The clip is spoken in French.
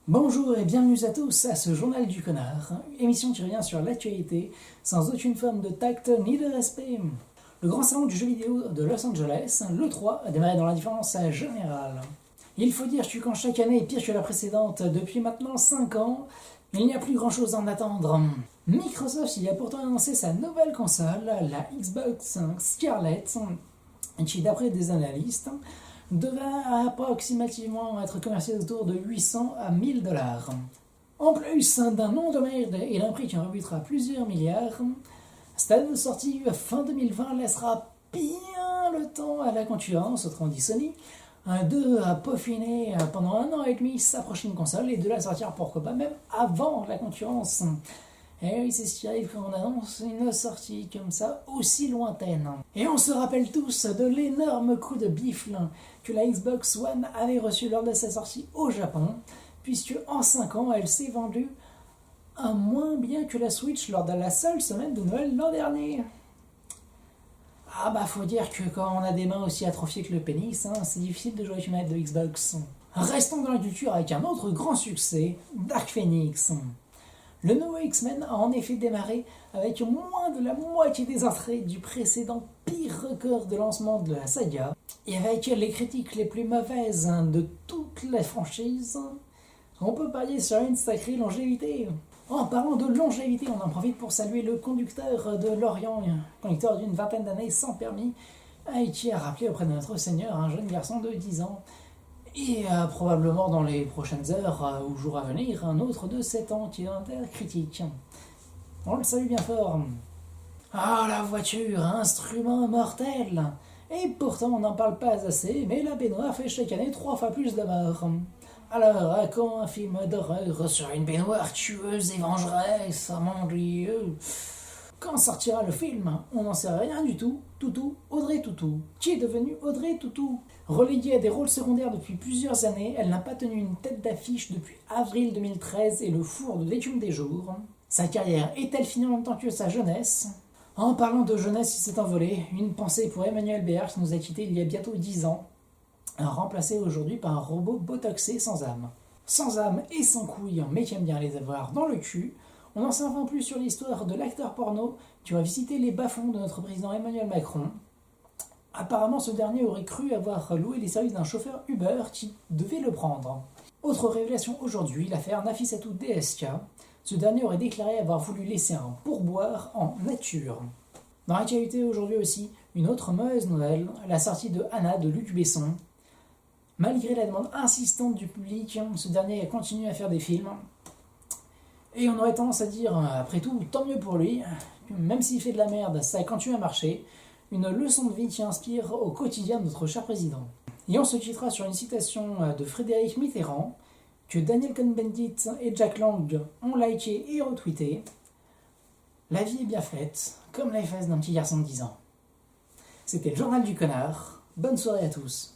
Bonjour et bienvenue à tous à ce Journal du Connard, émission qui revient sur l'actualité sans aucune forme de tact ni de respect. Le grand salon du jeu vidéo de Los Angeles, l'E3, a démarré dans l'indifférence générale. Il faut dire que quand chaque année est pire que la précédente depuis maintenant 5 ans, il n'y a plus grand chose à en attendre. Microsoft y a pourtant annoncé sa nouvelle console, la Xbox Scarlett, qui d'après des analystes devrait approximativement être commercialisée autour de 800 à 1000 dollars. En plus d'un nom de merde et d'un prix qui en rebutera plusieurs milliards, cette de sortie fin 2020 laissera bien le temps à la concurrence, autrement dit Sony, de peaufiner pendant 1 an et demi sa prochaine console et de la sortir pourquoi pas même avant la concurrence. Et oui, c'est ce qui arrive quand on annonce une sortie comme ça aussi lointaine. Et on se rappelle tous de l'énorme coup de bifle que la Xbox One avait reçu lors de sa sortie au Japon, puisque en 5 ans, elle s'est vendue à moins bien que la Switch lors de la seule semaine de Noël l'an dernier. Ah bah faut dire que quand on a des mains aussi atrophiées que le pénis, c'est difficile de jouer avec une manette de Xbox. Restons dans la culture avec un autre grand succès, Dark Phoenix. Le nouveau X-Men a en effet démarré avec moins de la moitié des entrées du précédent pire record de lancement de la saga, et avec les critiques les plus mauvaises de toute la franchise, on peut parier sur une sacrée longévité. En parlant de longévité, on en profite pour saluer le conducteur de Lorient, conducteur d'une vingtaine d'années sans permis, qui a rappelé auprès de notre Seigneur un jeune garçon de 10 ans, et probablement dans les prochaines heures ou jours à venir, un autre de 7 ans qui est un terre critique. On le salue bien fort. Ah, la voiture, instrument mortel. Et pourtant on n'en parle pas assez, mais la baignoire fait chaque année 3 fois plus de morts. Alors, à quand un film d'horreur sur une baignoire tueuse et vengeresse, mon Dieu? Quand sortira le film? On n'en sait rien du tout. Toutou, Audrey Tautou. Qui est devenue Audrey Tautou? Reléguée à des rôles secondaires depuis plusieurs années, elle n'a pas tenu une tête d'affiche depuis avril 2013 et le four de l'écume des jours. Sa carrière est-elle finie en même temps que sa jeunesse? En parlant de jeunesse, il s'est envolé. Une pensée pour Emmanuel Béard qui nous a quittés il y a bientôt 10 ans, remplacé aujourd'hui par un robot botoxé sans âme. Sans âme et sans couilles, mais qui aime bien les avoir dans le cul, on n'en sait enfin plus sur l'histoire de l'acteur porno qui va visiter les bas-fonds de notre président Emmanuel Macron. Apparemment, ce dernier aurait cru avoir loué les services d'un chauffeur Uber qui devait le prendre. Autre révélation aujourd'hui, l'affaire Nafissatou DSK. Ce dernier aurait déclaré avoir voulu laisser un pourboire en nature. Dans l'actualité aujourd'hui aussi, une autre mauvaise nouvelle, la sortie de Anna de Luc Besson. Malgré la demande insistante du public, ce dernier continue à faire des films. Et on aurait tendance à dire, après tout, tant mieux pour lui, même s'il fait de la merde, ça continue à marcher. Une leçon de vie qui inspire au quotidien de notre cher président. Et on se quittera sur une citation de Frédéric Mitterrand, que Daniel Cohn-Bendit et Jack Lang ont liké et retweeté. La vie est bien faite, comme les fesses d'un petit garçon de 10 ans. C'était le Journal du Connard. Bonne soirée à tous.